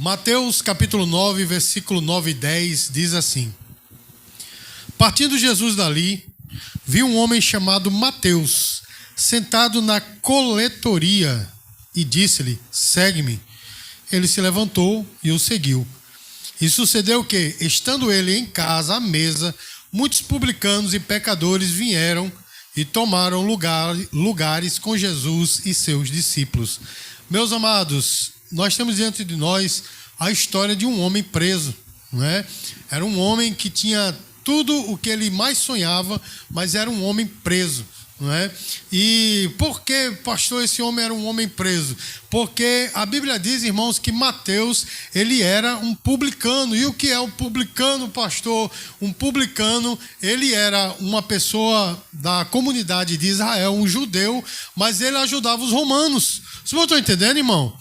Mateus capítulo 9, versículo 9 e 10 diz assim: Partindo Jesus dali, viu um homem chamado Mateus, sentado na coletoria, e disse-lhe: Segue-me. Ele se levantou e o seguiu. E sucedeu que, estando ele em casa, à mesa, muitos publicanos e pecadores vieram e tomaram lugares com Jesus e seus discípulos. Meus amados, nós temos diante de nós a história de um homem preso, não é? Era um homem que tinha tudo o que ele mais sonhava, mas era um homem preso, não é? E por que, pastor, esse homem era um homem preso? Porque a Bíblia diz, irmãos, que Mateus, ele era um publicano. E o que é um publicano, pastor? Um publicano, ele era uma pessoa da comunidade de Israel, um judeu, mas ele ajudava os romanos. Vocês estão entendendo, irmão?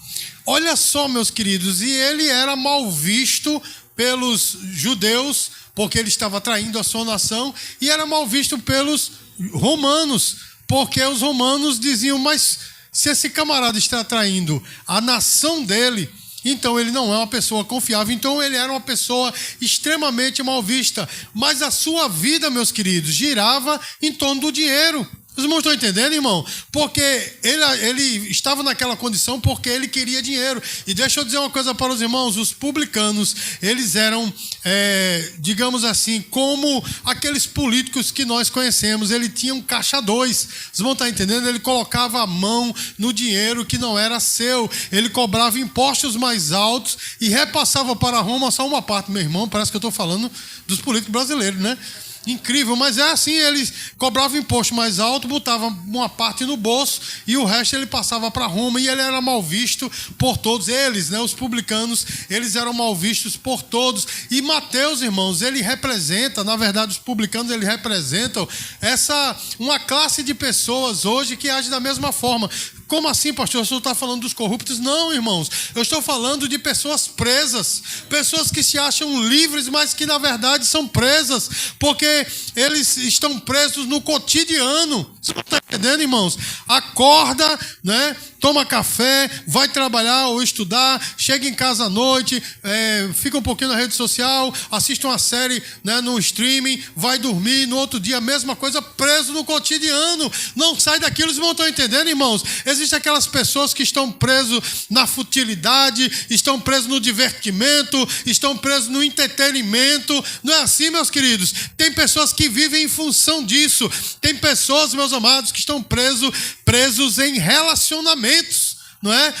Olha só, meus queridos, e ele era mal visto pelos judeus, porque ele estava traindo a sua nação, e era mal visto pelos romanos, porque os romanos diziam: mas se esse camarada está traindo a nação dele, então ele não é uma pessoa confiável. Então ele era uma pessoa extremamente mal vista, mas a sua vida, meus queridos, girava em torno do dinheiro. Os irmãos estão entendendo, irmão? Porque ele estava naquela condição porque ele queria dinheiro. E deixa eu dizer uma coisa para os irmãos: os publicanos, eles eram, digamos assim, como aqueles políticos que nós conhecemos. Ele tinha um caixa dois. Os irmãos estão entendendo? Ele colocava a mão no dinheiro que não era seu. Ele cobrava impostos mais altos e repassava para Roma só uma parte. Meu irmão, parece que eu estou falando dos políticos brasileiros, né? Incrível, mas é assim: eles cobravam imposto mais alto, botavam uma parte no bolso e o resto ele passava para Roma, e ele era mal visto por todos eles, né? Os publicanos, eles eram mal vistos por todos. E Mateus, irmãos, ele representa, na verdade, os publicanos, eles representam uma classe de pessoas hoje que age da mesma forma. Como assim, pastor? O senhor está falando dos corruptos? Não, irmãos. Eu estou falando de pessoas presas. Pessoas que se acham livres, mas que, na verdade, são presas. Porque eles estão presos no cotidiano. Você não está entendendo, irmãos? Acorda, né? Toma café, vai trabalhar ou estudar, chega em casa à noite, fica um pouquinho na rede social, assiste uma série, né, no streaming, vai dormir, no outro dia a mesma coisa, preso no cotidiano. Não sai daquilo. Os irmãos estão entendendo, irmãos? Existem aquelas pessoas que estão presos na futilidade, estão presos no divertimento, estão presos no entretenimento. Não é assim, meus queridos? Tem pessoas que vivem em função disso. Tem pessoas, meus amados, que estão presos em relacionamentos, não é?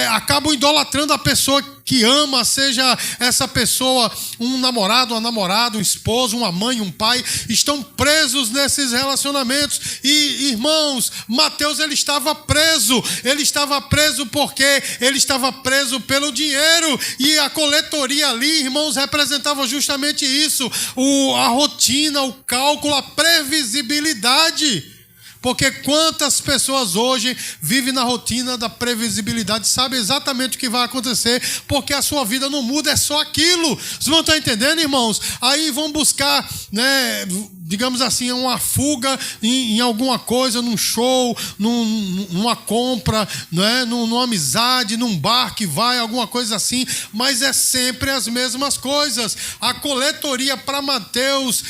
Acabam idolatrando a pessoa que ama, seja essa pessoa um namorado, uma namorada, um esposo, uma mãe, um pai. Estão presos nesses relacionamentos. E, irmãos, Mateus, ele estava preso. Ele estava preso porque ele estava preso pelo dinheiro. E a coletoria ali, irmãos, representava justamente isso: a rotina, o cálculo, a previsibilidade. Porque quantas pessoas hoje vivem na rotina da previsibilidade, sabem exatamente o que vai acontecer, porque a sua vida não muda, é só aquilo. Vocês vão estar entendendo, irmãos? Aí vão buscar, né, digamos assim, uma fuga em alguma coisa, num show, numa compra, né, numa amizade, num bar que vai, alguma coisa assim, mas é sempre as mesmas coisas. A coletoria para Mateus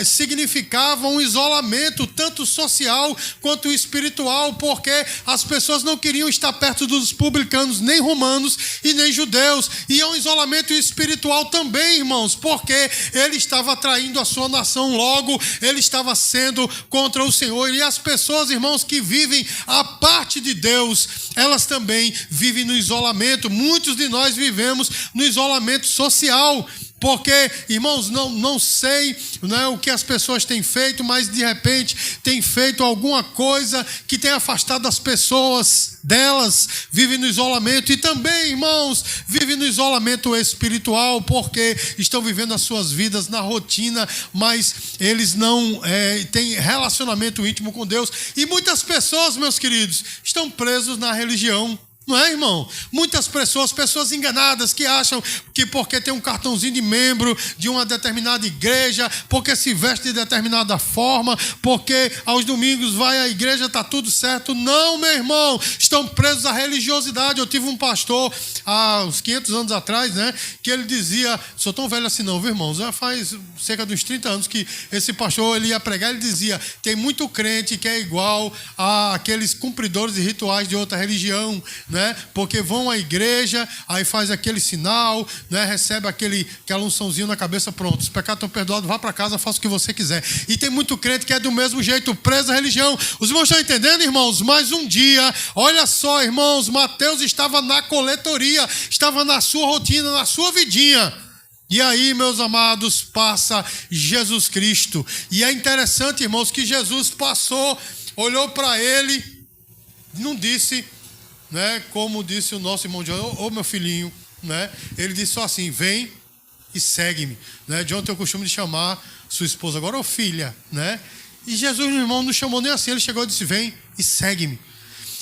significava um isolamento, tanto social quanto espiritual, porque as pessoas não queriam estar perto dos publicanos, nem romanos e nem judeus. E é um isolamento espiritual também, irmãos, porque ele estava traindo a sua nação, logo ele estava sendo contra o Senhor. E as pessoas, irmãos, que vivem a parte de Deus, elas também vivem no isolamento. Muitos de nós vivemos no isolamento social. Porque, irmãos, não sei, né, o que as pessoas têm feito, mas de repente têm feito alguma coisa que tem afastado as pessoas delas, vivem no isolamento. E também, irmãos, vivem no isolamento espiritual, porque estão vivendo as suas vidas na rotina, mas eles não têm relacionamento íntimo com Deus. E muitas pessoas, meus queridos, estão presos na religião. Não é, irmão? Muitas pessoas enganadas que acham que porque tem um cartãozinho de membro de uma determinada igreja, porque se veste de determinada forma, porque aos domingos vai à igreja, está tudo certo. Não, meu irmão, estão presos à religiosidade. Eu tive um pastor há uns 500 anos atrás, né, que ele dizia, sou tão velho assim não, viu, irmãos? Já faz cerca de uns 30 anos que esse pastor ele ia pregar, ele dizia, tem muito crente que é igual àqueles cumpridores de rituais de outra religião, né? Porque vão à igreja, aí faz aquele sinal, né? Recebe aquela unçãozinha na cabeça, pronto, os pecados estão perdoados, vá para casa, faça o que você quiser. E tem muito crente que é do mesmo jeito, preso à religião. Os irmãos estão entendendo, irmãos? Mas um dia, olha só, irmãos, Mateus estava na coletoria, estava na sua rotina, na sua vidinha. E aí, meus amados, passa Jesus Cristo. E é interessante, irmãos, que Jesus passou, olhou para ele, não disse, né, como disse o nosso irmão John, ô meu filhinho, né, ele disse só assim, vem e segue-me, né, John tem o costume de chamar sua esposa agora, ô filha, né, e Jesus, meu irmão, não chamou nem assim, ele chegou e disse, vem e segue-me.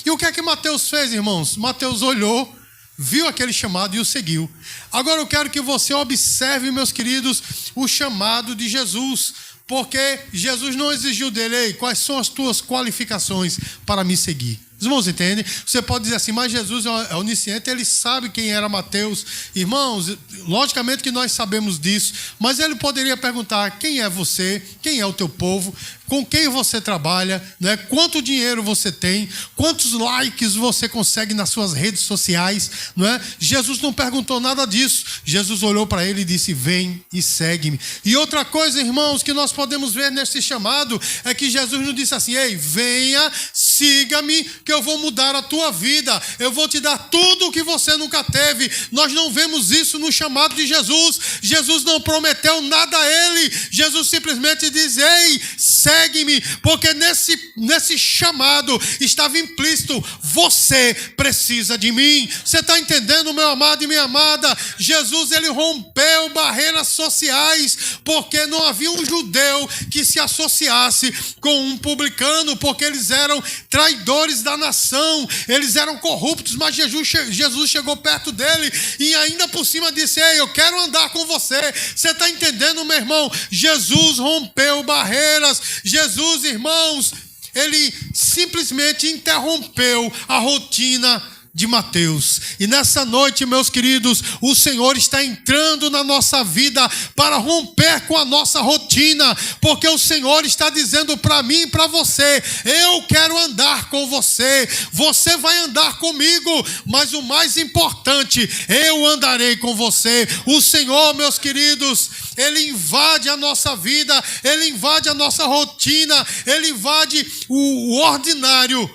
E o que é que Mateus fez, irmãos? Mateus olhou, viu aquele chamado e o seguiu. Agora eu quero que você observe, meus queridos, o chamado de Jesus, porque Jesus não exigiu dele, ei, quais são as tuas qualificações para me seguir? Os irmãos entendem? Você pode dizer assim, mas Jesus é onisciente, ele sabe quem era Mateus. Irmãos, logicamente que nós sabemos disso, mas ele poderia perguntar, quem é você? Quem é o teu povo? Com quem você trabalha? Né? Quanto dinheiro você tem? Quantos likes você consegue nas suas redes sociais? Não é? Jesus não perguntou nada disso. Jesus olhou para ele e disse, vem e segue-me. E outra coisa, irmãos, que nós podemos ver nesse chamado, é que Jesus não disse assim, ei, venha, siga-me, que eu vou mudar a tua vida, eu vou te dar tudo o que você nunca teve. Nós não vemos isso no chamado de Jesus. Jesus não prometeu nada a ele. Jesus simplesmente diz, ei, segue-me, porque nesse chamado estava implícito, você precisa de mim. Você está entendendo, meu amado e minha amada? Jesus, ele rompeu barreiras sociais, porque não havia um judeu que se associasse com um publicano, porque eles eram traidores da nação, eles eram corruptos, mas Jesus chegou perto dele e ainda por cima disse, ei, eu quero andar com você. Você está entendendo, meu irmão? Jesus rompeu barreiras. Jesus, irmãos, ele simplesmente interrompeu a rotina de Mateus. E nessa noite, meus queridos, o Senhor está entrando na nossa vida para romper com a nossa rotina, porque o Senhor está dizendo para mim e para você, eu quero andar com você, você vai andar comigo, mas o mais importante, eu andarei com você. O Senhor, meus queridos, ele invade a nossa vida, ele invade a nossa rotina, ele invade o ordinário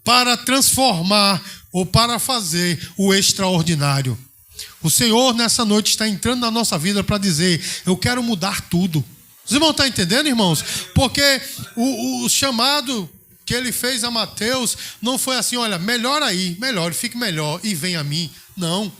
para transformar ou para fazer o extraordinário. O Senhor nessa noite está entrando na nossa vida para dizer, eu quero mudar tudo. Os irmãos estão entendendo, irmãos? Porque o chamado que ele fez a Mateus não foi assim, olha, melhor aí, melhor, fique melhor e vem a mim. Não.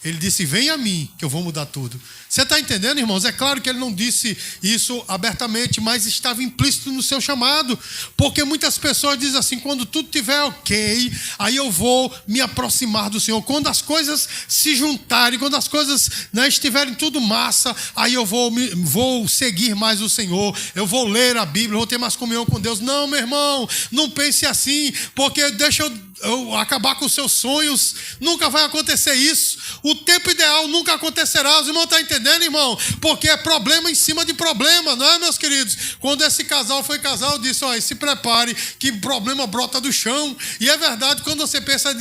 Ele disse, vem a mim, que eu vou mudar tudo. Você está entendendo, irmãos? É claro que ele não disse isso abertamente, mas estava implícito no seu chamado. Porque muitas pessoas dizem assim, quando tudo estiver ok, aí eu vou me aproximar do Senhor. Quando as coisas se juntarem, quando as coisas, né, estiverem tudo massa, aí eu vou seguir mais o Senhor. Eu vou ler a Bíblia, vou ter mais comunhão com Deus. Não, meu irmão, não pense assim, porque deixa eu acabar com os seus sonhos. Nunca vai acontecer isso. O tempo ideal nunca acontecerá. Os irmãos estão entendendo, irmão? Porque é problema em cima de problema, não é, meus queridos? Quando esse casal foi casar, eu disse, olha, se prepare que problema brota do chão. E é verdade, quando você pensa,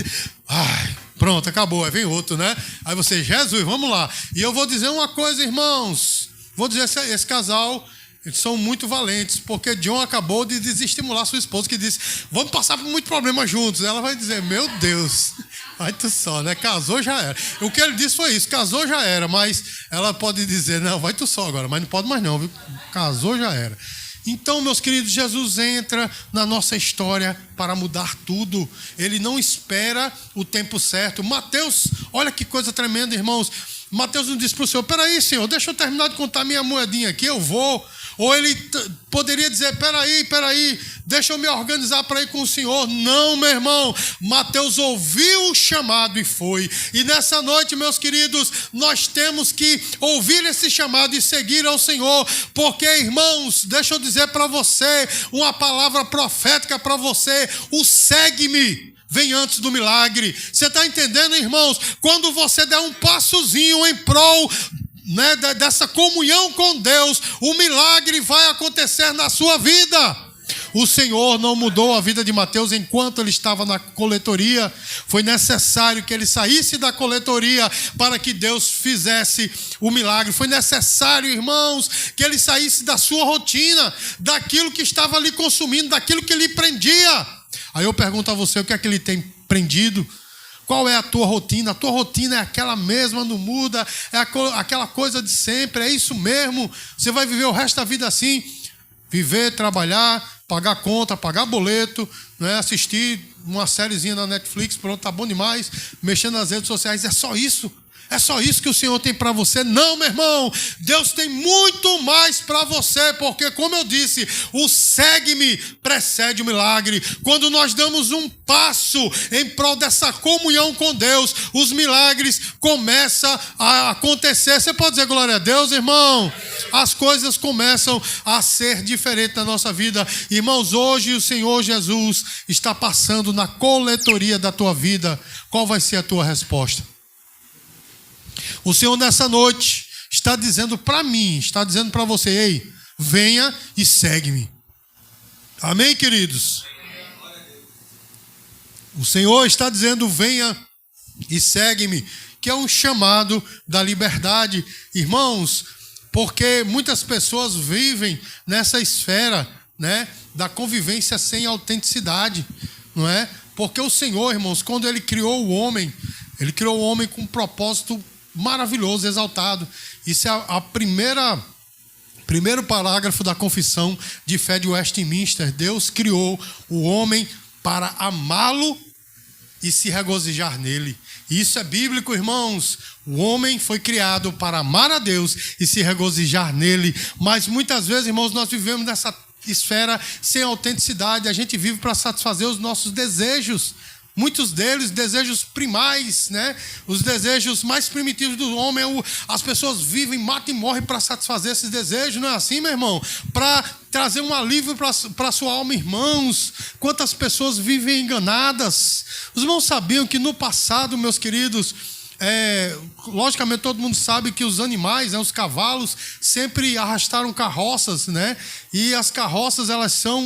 ai, pronto, acabou, aí vem outro, né? Aí você, Jesus, vamos lá. E eu vou dizer uma coisa, irmãos, vou dizer, esse casal, eles são muito valentes, porque John acabou de desestimular sua esposa, que disse, vamos passar por muito problema juntos. Ela vai dizer, meu Deus, vai tu só, né? Casou, já era. O que ele disse foi isso, casou, já era, mas ela pode dizer, não, vai tu só agora, mas não pode mais não, viu? Casou, já era. Então, meus queridos, Jesus entra na nossa história para mudar tudo. Ele não espera o tempo certo. Mateus, olha que coisa tremenda, irmãos. Mateus não disse para o Senhor, peraí, Senhor, deixa eu terminar de contar minha moedinha aqui, eu vou. Ou ele poderia dizer, peraí, deixa eu me organizar para ir com o Senhor. Não, meu irmão, Mateus ouviu o chamado e foi. E nessa noite, meus queridos, nós temos que ouvir esse chamado e seguir ao Senhor, porque, irmãos, deixa eu dizer para você, uma palavra profética para você, o segue-me vem antes do milagre. Você está entendendo, irmãos? Quando você der um passozinho em prol, né, dessa comunhão com Deus, o milagre vai acontecer na sua vida. O Senhor não mudou a vida de Mateus enquanto ele estava na coletoria. Foi necessário que ele saísse da coletoria para que Deus fizesse o milagre. Foi necessário, irmãos, que ele saísse da sua rotina, daquilo que estava ali consumindo, daquilo que lhe prendia. Aí eu pergunto a você, o que é que ele tem prendido? Qual é a tua rotina? A tua rotina é aquela mesma, não muda, é aquela coisa de sempre, é isso mesmo. Você vai viver o resto da vida assim, viver, trabalhar, pagar conta, pagar boleto, né? Assistir uma sériezinha na Netflix, pronto, tá bom demais, mexendo nas redes sociais, é só isso? É só isso que o Senhor tem para você? Não, meu irmão. Deus tem muito mais para você, porque, como eu disse, o segue-me precede o milagre. Quando nós damos um passo em prol dessa comunhão com Deus, os milagres começam a acontecer. Você pode dizer glória a Deus, irmão? As coisas começam a ser diferentes na nossa vida. Irmãos, hoje o Senhor Jesus está passando na coletoria da tua vida. Qual vai ser a tua resposta? O Senhor nessa noite está dizendo para mim, está dizendo para você, ei, venha e segue-me. Amém, queridos? O Senhor está dizendo, venha e segue-me, que é um chamado da liberdade. Irmãos, porque muitas pessoas vivem nessa esfera, né, da convivência sem autenticidade, não é? Porque o Senhor, irmãos, quando Ele criou o homem com um propósito maravilhoso, exaltado. Isso é primeiro parágrafo da confissão de fé de Westminster. Deus criou o homem para amá-lo e se regozijar nele. Isso é bíblico, irmãos. O homem foi criado para amar a Deus e se regozijar nele. Mas muitas vezes, irmãos, nós vivemos nessa esfera sem autenticidade. A gente vive para satisfazer os nossos desejos. Muitos deles, desejos primais, né? Os desejos mais primitivos do homem, as pessoas vivem, matam e morrem para satisfazer esses desejos, não é assim, meu irmão? Para trazer um alívio para a sua alma, irmãos. Quantas pessoas vivem enganadas? Os irmãos sabiam que no passado, meus queridos, logicamente todo mundo sabe que os animais, né, os cavalos, sempre arrastaram carroças, né? E as carroças,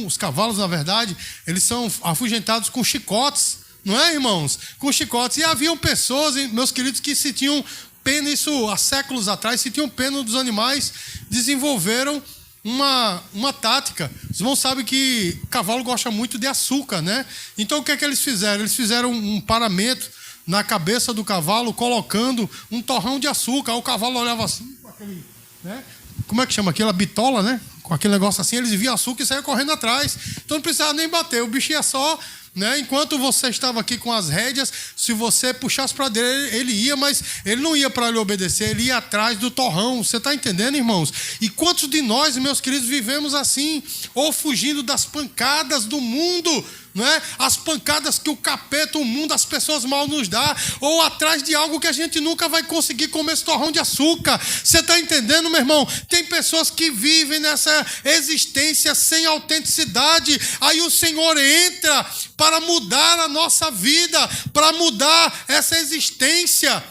os cavalos, na verdade, eles são afugentados com chicotes. Não é, irmãos? Com chicotes. E haviam pessoas, meus queridos, que se tinham pena, isso há séculos atrás, se tinham pena dos animais, desenvolveram uma tática. Os irmãos sabem que cavalo gosta muito de açúcar, né? Então o que é que eles fizeram? Eles fizeram um paramento na cabeça do cavalo, colocando um torrão de açúcar. Aí o cavalo olhava assim, com aquele, né? Como é que chama aquilo? A bitola, né? Com aquele negócio assim, eles viam açúcar e saíam correndo atrás. Então não precisava nem bater, o bicho ia só... Né? Enquanto você estava aqui com as rédeas, se você puxasse para dele, ele ia, mas ele não ia para lhe obedecer, ele ia atrás do torrão. Você está entendendo, irmãos? E quantos de nós, meus queridos, vivemos assim, ou fugindo das pancadas do mundo, não é? As pancadas que o capeta, o mundo, as pessoas mal nos dá, ou atrás de algo que a gente nunca vai conseguir comer esse torrão de açúcar. Você está entendendo, meu irmão? Tem pessoas que vivem nessa existência sem autenticidade. Aí o Senhor entra para mudar a nossa vida, para mudar essa existência,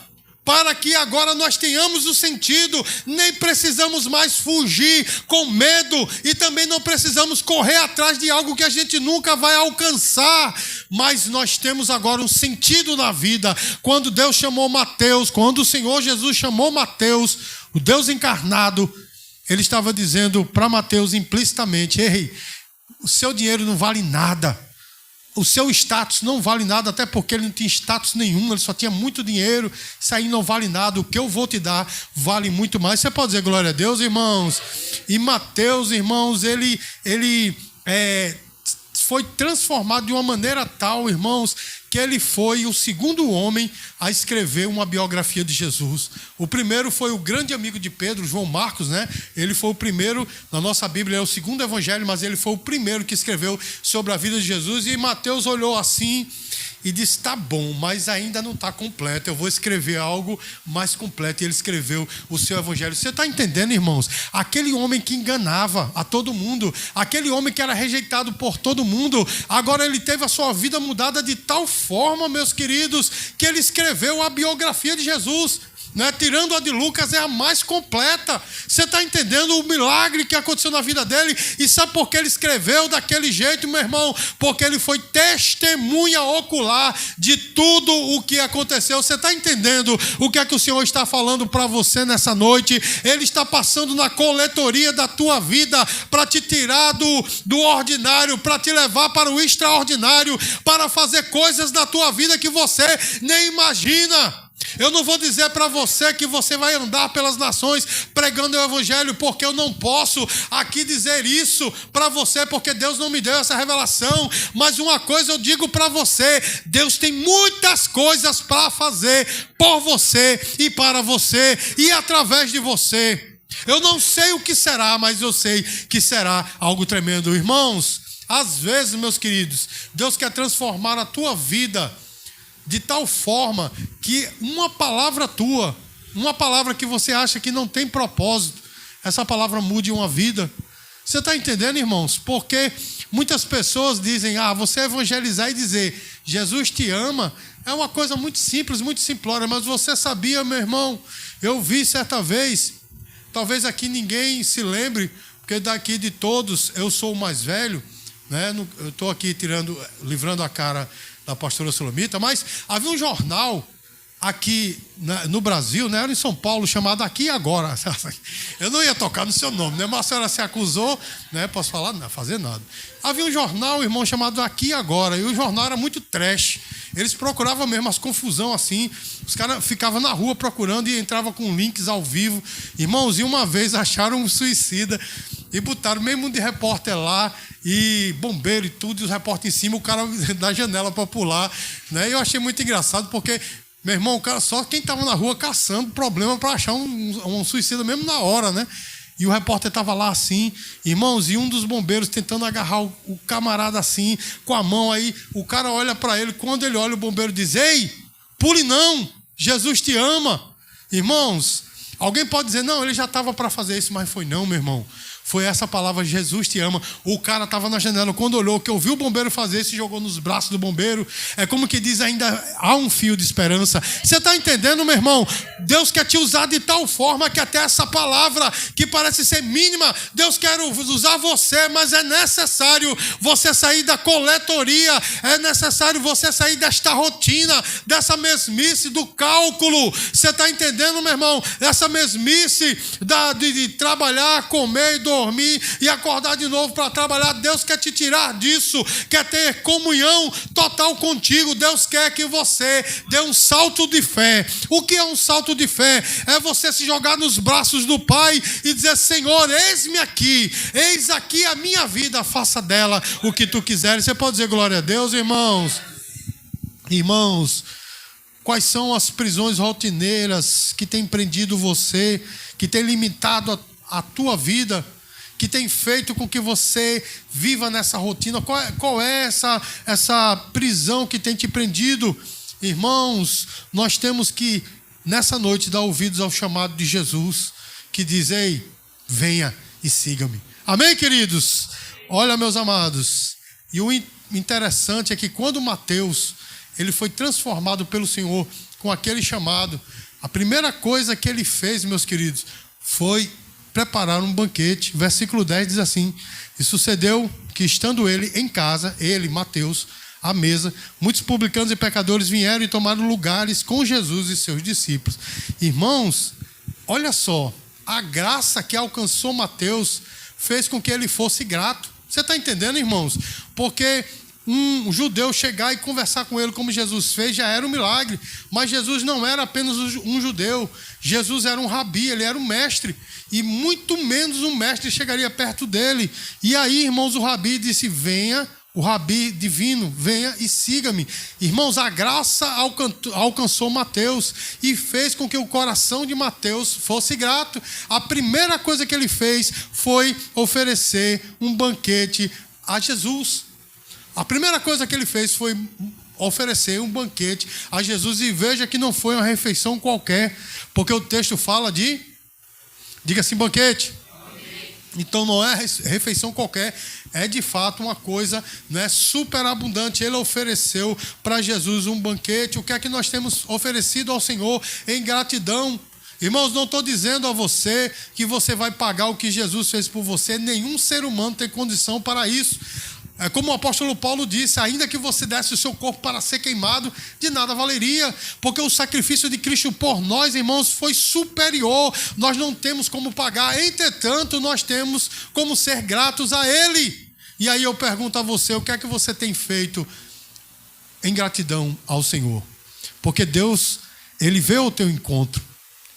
para que agora nós tenhamos o sentido, nem precisamos mais fugir com medo e também não precisamos correr atrás de algo que a gente nunca vai alcançar, mas nós temos agora um sentido na vida. Quando Deus chamou Mateus, quando o Senhor Jesus chamou Mateus, o Deus encarnado, ele estava dizendo para Mateus implicitamente, ei, o seu dinheiro não vale nada. O seu status não vale nada, até porque ele não tinha status nenhum, ele só tinha muito dinheiro, isso aí não vale nada, o que eu vou te dar vale muito mais. Você pode dizer glória a Deus, irmãos? E Mateus, irmãos, ele foi transformado de uma maneira tal, irmãos, que ele foi o segundo homem a escrever uma biografia de Jesus. O primeiro foi o grande amigo de Pedro, João Marcos, né? Ele foi o primeiro, na nossa Bíblia é o segundo evangelho, mas ele foi o primeiro que escreveu sobre a vida de Jesus. E Mateus olhou assim e disse, tá bom, mas ainda não está completo, eu vou escrever algo mais completo. E ele escreveu o seu evangelho. Você está entendendo, irmãos? Aquele homem que enganava a todo mundo, aquele homem que era rejeitado por todo mundo, agora ele teve a sua vida mudada de tal forma, meus queridos, que ele escreveu a biografia de Jesus. Né? Tirando a de Lucas, é a mais completa. Você está entendendo o milagre que aconteceu na vida dele? E sabe por que ele escreveu daquele jeito, meu irmão? Porque ele foi testemunha ocular de tudo o que aconteceu. Você está entendendo o que é que o Senhor está falando para você nessa noite? Ele está passando na coletoria da tua vida para te tirar do ordinário, para te levar para o extraordinário, para fazer coisas na tua vida que você nem imagina. Eu não vou dizer para você que você vai andar pelas nações pregando o evangelho, porque eu não posso aqui dizer isso para você, porque Deus não me deu essa revelação. Mas uma coisa eu digo para você, Deus tem muitas coisas para fazer por você e para você e através de você. Eu não sei o que será, mas eu sei que será algo tremendo. Irmãos, às vezes, meus queridos, Deus quer transformar a tua vida de tal forma que uma palavra tua, uma palavra que você acha que não tem propósito, essa palavra mude uma vida. Você está entendendo, irmãos? Porque muitas pessoas dizem, você evangelizar e dizer, Jesus te ama, é uma coisa muito simples, muito simplória. Mas você sabia, meu irmão, eu vi certa vez, talvez aqui ninguém se lembre, porque daqui de todos eu sou o mais velho, né? Eu estou aqui livrando a cara da pastora Solomita, mas havia um jornal aqui no Brasil, né, era em São Paulo, chamado Aqui e Agora. Eu não ia tocar no seu nome, né, mas a senhora se acusou, né, posso falar? Não, fazer nada. Havia um jornal, irmão, chamado Aqui e Agora, e o jornal era muito trash. Eles procuravam mesmo as confusão assim, os caras ficavam na rua procurando e entravam com links ao vivo. Irmãos, e uma vez acharam um suicida e botaram meio mundo de repórter lá, e bombeiro e tudo, e os repórteres em cima, o cara da janela para pular, né? E eu achei muito engraçado, porque, meu irmão, o cara, só quem estava na rua caçando problema para achar um suicida mesmo na hora, né? E o repórter estava lá assim, irmãos, e um dos bombeiros tentando agarrar o camarada assim, com a mão aí, o cara olha para ele, quando ele olha, o bombeiro diz, ei, pule não, Jesus te ama. Irmãos, alguém pode dizer, não, ele já estava para fazer isso, mas foi não, meu irmão. Foi essa palavra, Jesus te ama. O cara estava na janela, quando olhou, que ouviu o bombeiro fazer, se jogou nos braços do bombeiro. É como que diz, ainda há um fio de esperança. Você está entendendo, meu irmão? Deus quer te usar de tal forma que até essa palavra, que parece ser mínima, Deus quer usar você, mas é necessário você sair da coletoria, é necessário você sair desta rotina, dessa mesmice do cálculo. Você está entendendo, meu irmão? Essa mesmice de trabalhar, comer e dormir e acordar de novo para trabalhar. Deus quer te tirar disso, quer ter comunhão total contigo. Deus quer que você dê um salto de fé. O que é um salto de fé? É você se jogar nos braços do Pai e dizer, Senhor, eis-me aqui, eis aqui a minha vida, faça dela o que tu quiseres. Você pode dizer glória a Deus, irmãos? Irmãos, quais são as prisões rotineiras que têm prendido você, que têm limitado a tua vida, que tem feito com que você viva nessa rotina? Qual é essa prisão que tem te prendido? Irmãos, nós temos que, nessa noite, dar ouvidos ao chamado de Jesus, que diz, ei, venha e siga-me. Amém, queridos? Olha, meus amados, e o interessante é que quando Mateus, ele foi transformado pelo Senhor com aquele chamado, a primeira coisa que ele fez, meus queridos, foi preparar um banquete. Versículo 10 diz assim, e sucedeu que, estando ele em casa, ele, Mateus, à mesa, muitos publicanos e pecadores vieram e tomaram lugares com Jesus e seus discípulos. Irmãos, olha só, a graça que alcançou Mateus fez com que ele fosse grato. Você está entendendo, irmãos? Porque um judeu chegar e conversar com ele como Jesus fez já era um milagre. Mas Jesus não era apenas um judeu. Jesus era um rabi, ele era um mestre. E muito menos um mestre chegaria perto dele. E aí, irmãos, o rabi disse, venha o rabi divino, venha e siga-me. Irmãos, a graça alcançou Mateus e fez com que o coração de Mateus fosse grato. A primeira coisa que ele fez foi oferecer um banquete a Jesus. A primeira coisa que ele fez foi oferecer um banquete a Jesus. E veja que não foi uma refeição qualquer, porque o texto fala de, diga assim, banquete. Então não é refeição qualquer, é de fato uma coisa, né, super abundante. Ele ofereceu para Jesus um banquete. O que é que nós temos oferecido ao Senhor em gratidão? Irmãos, não estou dizendo a você que você vai pagar o que Jesus fez por você. Nenhum ser humano tem condição para isso. É como o apóstolo Paulo disse, ainda que você desse o seu corpo para ser queimado, de nada valeria, porque o sacrifício de Cristo por nós, irmãos, foi superior. Nós não temos como pagar, entretanto, nós temos como ser gratos a Ele. E aí eu pergunto a você, o que é que você tem feito em gratidão ao Senhor? Porque Deus, Ele veio ao teu encontro.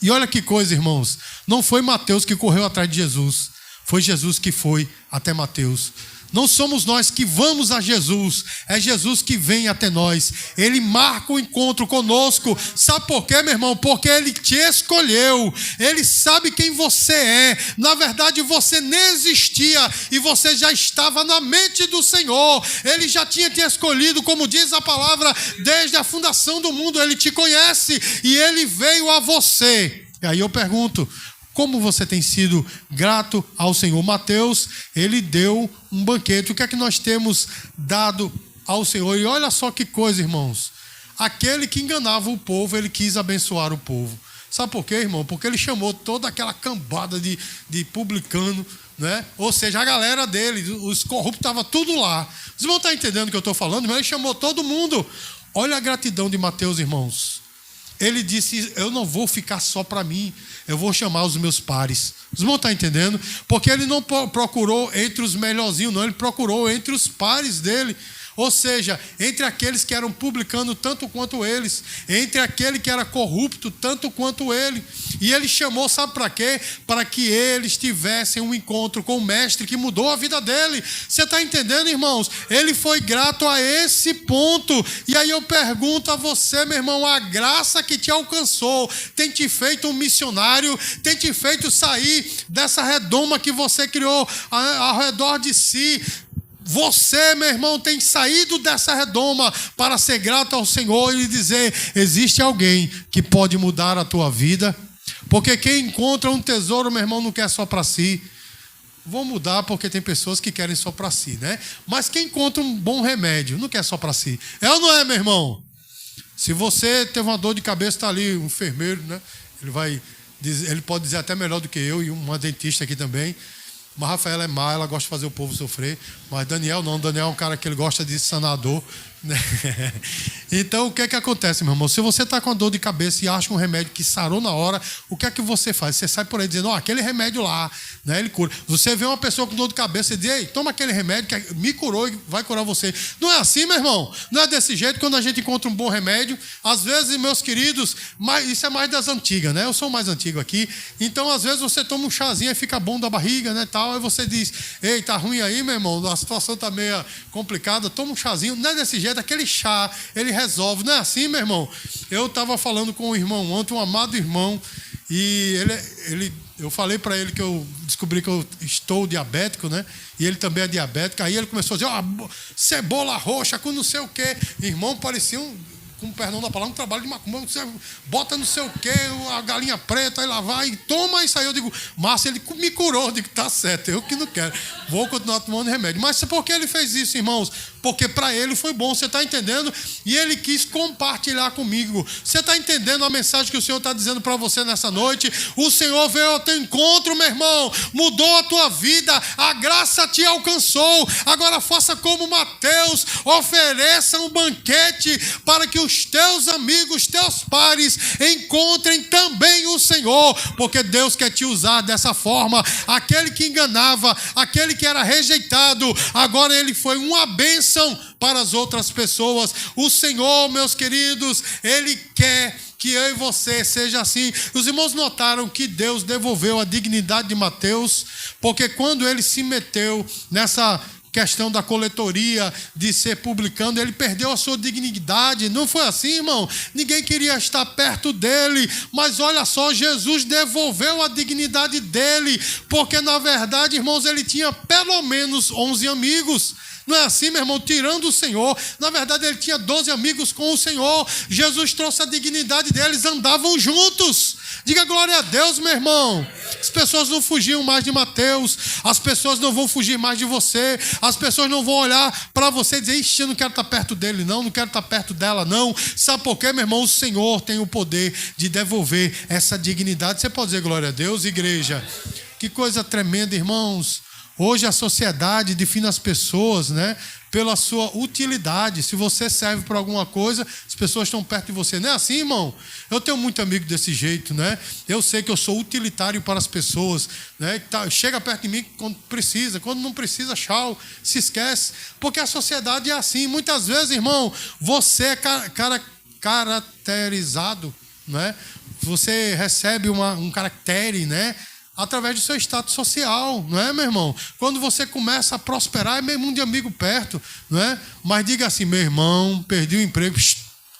E olha que coisa, irmãos, não foi Mateus que correu atrás de Jesus, foi Jesus que foi até Mateus. Não somos nós que vamos a Jesus, é Jesus que vem até nós. Ele marca o encontro conosco. Sabe por quê, meu irmão? Porque Ele te escolheu. Ele sabe quem você é. Na verdade, você nem existia e você já estava na mente do Senhor. Ele já tinha te escolhido, como diz a palavra, desde a fundação do mundo. Ele te conhece e Ele veio a você. E aí eu pergunto, como você tem sido grato ao Senhor? Mateus, ele deu um banquete. O que é que nós temos dado ao Senhor? E olha só que coisa, irmãos. Aquele que enganava o povo, ele quis abençoar o povo. Sabe por quê, irmão? Porque ele chamou toda aquela cambada de publicano, né? Ou seja, a galera dele, os corruptos, estavam tudo lá. Vocês vão estar entendendo o que eu estou falando? Mas ele chamou todo mundo. Olha a gratidão de Mateus, irmãos. Ele disse, eu não vou ficar só para mim, eu vou chamar os meus pares. Vocês vão estar entendendo? Porque ele não procurou entre os melhorzinhos, não, ele procurou entre os pares dele. Ou seja, entre aqueles que eram publicanos tanto quanto eles, entre aquele que era corrupto tanto quanto ele. E ele chamou, sabe para quê? Para que eles tivessem um encontro com o mestre que mudou a vida dele. Você está entendendo, irmãos? Ele foi grato a esse ponto. E aí eu pergunto a você, meu irmão, a graça que te alcançou tem te feito um missionário, tem te feito sair dessa redoma que você criou ao redor de si. Você, meu irmão, tem saído dessa redoma para ser grato ao Senhor e dizer, existe alguém que pode mudar a tua vida? Porque quem encontra um tesouro, meu irmão, não quer só para si. Vou mudar porque tem pessoas que querem só para si, né? Mas quem encontra um bom remédio, não quer só para si. É ou não é, meu irmão? Se você teve uma dor de cabeça, está ali um enfermeiro, né? Ele pode dizer até melhor do que eu e uma dentista aqui também. Mas Rafaela é má, ela gosta de fazer o povo sofrer. Mas Daniel não, Daniel é um cara que ele gosta de sanar a dor. Então o que é que acontece, meu irmão? Se você está com a dor de cabeça e acha um remédio que sarou na hora, o que é que você faz? Você sai por aí dizendo, aquele remédio lá, né, ele cura. Você vê uma pessoa com dor de cabeça e diz, ei, toma aquele remédio que me curou e vai curar você. Não é assim, meu irmão? Não é desse jeito quando a gente encontra um bom remédio. Às vezes, meus queridos, isso é mais das antigas, né? Eu sou o mais antigo aqui. Então, às vezes, você toma um chazinho e fica bom da barriga, né, tal. Aí você diz, ei, tá ruim aí, meu irmão? A situação tá meio complicada. Toma um chazinho. Não é desse jeito, aquele chá, ele resolve. Não é assim, meu irmão? Eu estava falando com um irmão ontem, um amado irmão, e eu falei para ele que eu descobri que eu estou diabético, né? E ele também é diabético. Aí ele começou a dizer, cebola roxa com não sei o quê. Irmão, parecia com perdão da palavra, um trabalho de macumba. Você bota não sei o quê, a galinha preta, aí lá vai, e toma isso aí. Eu digo, Márcio, ele me curou. Eu digo, tá certo, eu que não quero. Vou continuar tomando remédio. Mas por que ele fez isso, irmãos? Porque para ele foi bom, você está entendendo? E ele quis compartilhar comigo. Você está entendendo a mensagem que o Senhor está dizendo para você nessa noite? O Senhor veio ao teu encontro, meu irmão, mudou a tua vida, a graça te alcançou. Agora faça como Mateus, ofereça um banquete para que os teus amigos, teus pares encontrem também o Senhor, porque Deus quer te usar dessa forma. Aquele que enganava, aquele que era rejeitado, agora ele foi uma bênção para as outras pessoas. O Senhor, meus queridos, Ele quer que eu e você seja assim. Os irmãos notaram que Deus devolveu a dignidade de Mateus, porque quando ele se meteu nessa questão da coletoria, de ser publicano, ele perdeu a sua dignidade. Não foi assim, irmão? Ninguém queria estar perto dele, mas olha só, Jesus devolveu a dignidade dele, porque na verdade, irmãos, ele tinha pelo menos 11 amigos. Não é assim, meu irmão? Tirando o Senhor, na verdade ele tinha 12 amigos com o Senhor. Jesus trouxe a dignidade deles, andavam juntos. Diga glória a Deus, meu irmão. As pessoas não fugiam mais de Mateus, as pessoas não vão fugir mais de você, as pessoas não vão olhar para você e dizer, ixi, eu não quero estar perto dele não quero estar perto dela não. Sabe por quê, meu irmão? O Senhor tem o poder de devolver essa dignidade. Você pode dizer glória a Deus, igreja? Que coisa tremenda, irmãos. Hoje a sociedade define as pessoas, né, pela sua utilidade. Se você serve para alguma coisa, as pessoas estão perto de você. Não é assim, irmão? Eu tenho muito amigo desse jeito, né? Eu sei que eu sou utilitário para as pessoas, né? Chega perto de mim quando precisa, quando não precisa, tchau, se esquece. Porque a sociedade é assim. Muitas vezes, irmão, você é caracterizado, né? Você recebe um caractere, né, através do seu status social, não é, meu irmão? Quando você começa a prosperar, é meio mundo de amigo perto, não é? Mas diga assim, meu irmão, perdi o emprego,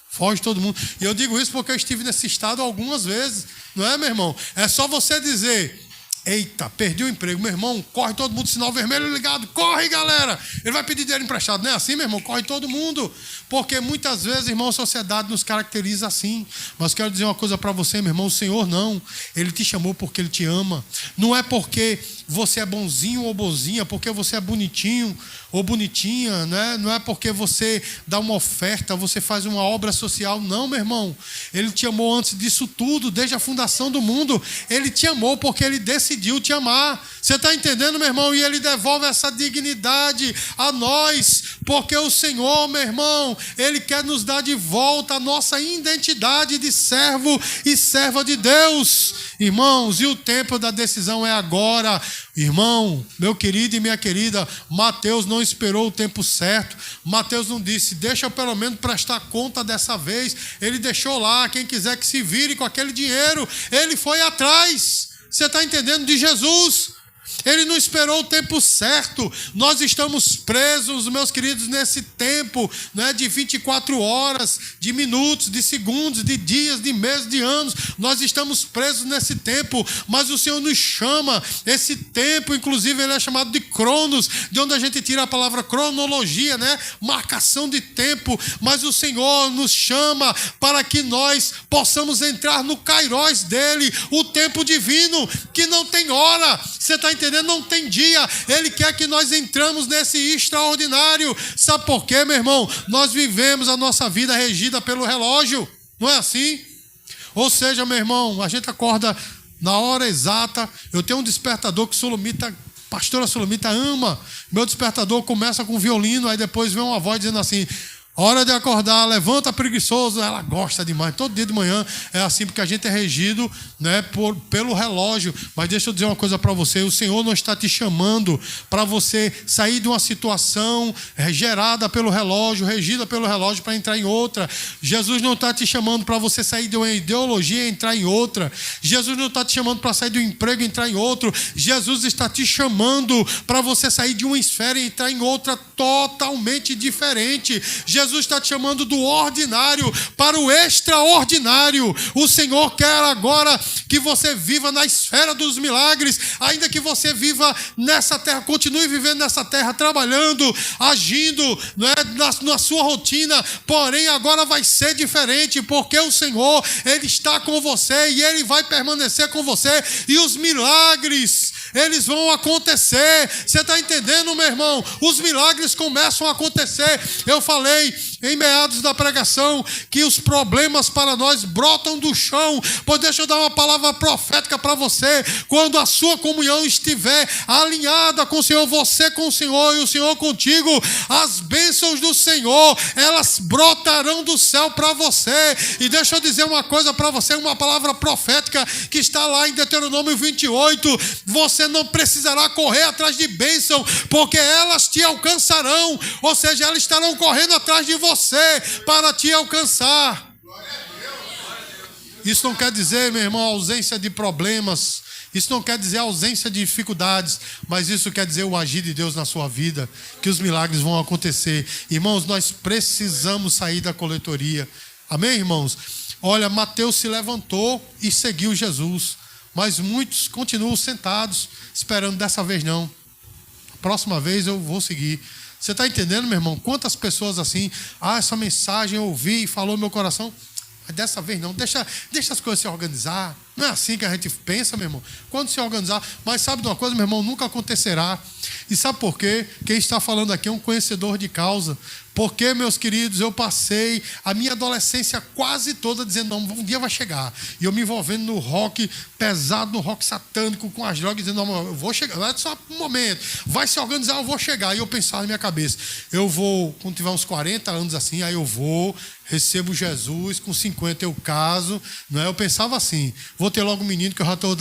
foge todo mundo. E eu digo isso porque eu estive nesse estado algumas vezes, não é, meu irmão? É só você dizer, eita, perdi o emprego, meu irmão, corre todo mundo, sinal vermelho ligado, corre, galera, ele vai pedir dinheiro emprestado, não é assim, meu irmão? Corre todo mundo, porque muitas vezes, irmão, a sociedade nos caracteriza assim. Mas quero dizer uma coisa para você, meu irmão, o Senhor não, ele te chamou porque ele te ama, não é porque você é bonzinho ou bozinha, porque você é bonitinho ou bonitinha, né? Não é porque você dá uma oferta, você faz uma obra social, não, meu irmão. Ele te amou antes disso tudo, desde a fundação do mundo. Ele te amou porque ele decidiu te amar. Você está entendendo, meu irmão? E ele devolve essa dignidade a nós, porque o Senhor, meu irmão, ele quer nos dar de volta a nossa identidade de servo e serva de Deus. Irmãos, e o tempo da decisão é agora. Irmão, meu querido e minha querida, Mateus não esperou o tempo certo. Mateus não disse, deixa eu pelo menos prestar conta dessa vez. Ele deixou lá, quem quiser que se vire com aquele dinheiro. Ele foi atrás. Você está entendendo? De Jesus. Ele não esperou o tempo certo. Nós estamos presos, meus queridos, nesse tempo, né, de 24 horas, de minutos, de segundos, de dias, de meses, de anos. Nós estamos presos nesse tempo, mas o Senhor nos chama. Esse tempo, inclusive, ele é chamado de cronos, de onde a gente tira a palavra cronologia, né? Marcação de tempo. Mas o Senhor nos chama para que nós possamos entrar no kairós dele, o tempo divino, que não tem hora. Você está entendendo? Não tem dia. Ele quer que nós entramos nesse extraordinário. Sabe por quê, meu irmão? Nós vivemos a nossa vida regida pelo relógio. Não é assim? Ou seja, meu irmão, a gente acorda na hora exata. Eu tenho um despertador que pastora Solomita ama. Meu despertador começa com violino, aí depois vem uma voz dizendo assim, hora de acordar, levanta preguiçoso. Ela gosta demais, todo dia de manhã é assim, porque a gente é regido, né, pelo relógio. Mas deixa eu dizer uma coisa para você, o Senhor não está te chamando para você sair de uma situação gerada pelo relógio, regida pelo relógio, para entrar em outra. Jesus não está te chamando para você sair de uma ideologia e entrar em outra. Jesus não está te chamando para sair de um emprego e entrar em outro. Jesus está te chamando para você sair de uma esfera e entrar em outra totalmente diferente. Jesus está te chamando do ordinário para o extraordinário. O Senhor quer agora que você viva na esfera dos milagres, ainda que você viva nessa terra, continue vivendo nessa terra, trabalhando, agindo, né, na sua rotina, porém agora vai ser diferente, porque o Senhor, ele está com você e ele vai permanecer com você, e os milagres, eles vão acontecer. Você está entendendo, meu irmão? Os milagres começam a acontecer. Eu falei em meados da pregação que os problemas para nós brotam do chão. Pois deixa eu dar uma palavra profética para você. Quando a sua comunhão estiver alinhada com o Senhor, você com o Senhor e o Senhor contigo, as bênçãos do Senhor, elas brotarão do céu para você. E deixa eu dizer uma coisa para você, uma palavra profética que está lá em Deuteronômio 28. Você não precisará correr atrás de bênção, porque elas te alcançarão. Ou seja, elas estarão correndo atrás de você para te alcançar. Isso não quer dizer, meu irmão, ausência de problemas. Isso não quer dizer ausência de dificuldades, mas isso quer dizer o agir de Deus na sua vida, que os milagres vão acontecer. Irmãos, nós precisamos sair da coletoria. Amém, irmãos? Olha, Mateus se levantou e seguiu Jesus, mas muitos continuam sentados, esperando. Dessa vez não. Próxima vez eu vou seguir. Você está entendendo, meu irmão? Quantas pessoas assim, essa mensagem eu ouvi e falou no meu coração, mas dessa vez não, deixa as coisas se organizar. Não é assim que a gente pensa, meu irmão. Quando se organizar, mas sabe de uma coisa, meu irmão, nunca acontecerá. E sabe por quê? Quem está falando aqui é um conhecedor de causa. Porque, meus queridos, eu passei a minha adolescência quase toda dizendo, não, um dia vai chegar. E eu me envolvendo no rock pesado, no rock satânico, com as drogas, dizendo, não, eu vou chegar, é só um momento, vai se organizar, eu vou chegar. E eu pensava na minha cabeça, eu vou, quando tiver uns 40 anos assim, aí eu vou, recebo Jesus, com 50 eu caso, não é? Eu pensava assim, vou ter logo um menino que eu já estou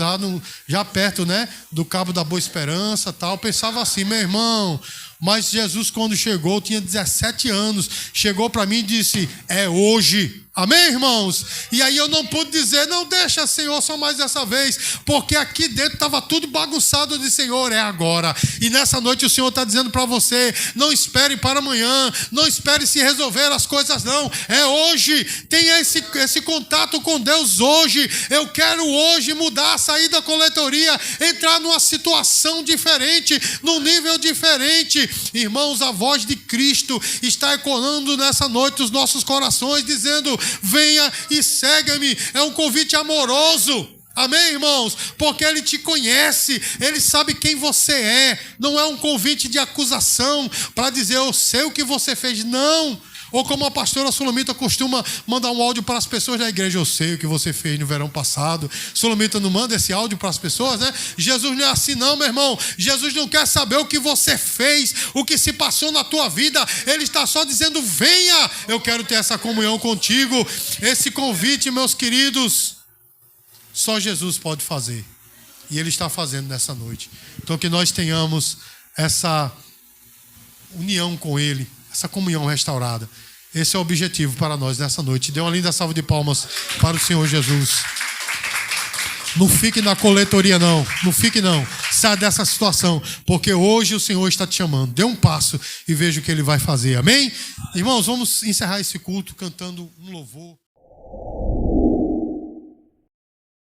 já perto, né, do Cabo da Boa Esperança, tal. Eu pensava assim, meu irmão, mas Jesus quando chegou, tinha 17 anos, chegou para mim e disse, é hoje. Amém, irmãos? E aí eu não pude dizer, não, deixa, Senhor, só mais dessa vez, porque aqui dentro estava tudo bagunçado. Eu disse, Senhor, é agora. E nessa noite o Senhor está dizendo para você, não espere para amanhã, não espere se resolver as coisas, não. É hoje. Tenha esse contato com Deus hoje. Eu quero hoje mudar, sair da coletoria, entrar numa situação diferente, num nível diferente. Irmãos, a voz de Cristo está ecoando nessa noite os nossos corações, dizendo, venha e segue-me. É um convite amoroso. Amém, irmãos? Porque Ele te conhece, Ele sabe quem você é. Não é um convite de acusação para dizer, eu sei o que você fez. Não. Ou como a pastora Sulamita costuma mandar um áudio para as pessoas da igreja, eu sei o que você fez no verão passado. Sulamita não manda esse áudio para as pessoas, né? Jesus não é assim não, meu irmão. Jesus não quer saber o que você fez, o que se passou na tua vida. Ele está só dizendo, venha, eu quero ter essa comunhão contigo. Esse convite, meus queridos, só Jesus pode fazer. E Ele está fazendo nessa noite. Então que nós tenhamos essa união com Ele, essa comunhão restaurada. Esse é o objetivo para nós nessa noite. Dê uma linda salva de palmas para o Senhor Jesus. Não fique na coletoria, não. Não fique, não. Saia dessa situação, porque hoje o Senhor está te chamando. Dê um passo e veja o que Ele vai fazer. Amém? Irmãos, vamos encerrar esse culto cantando um louvor.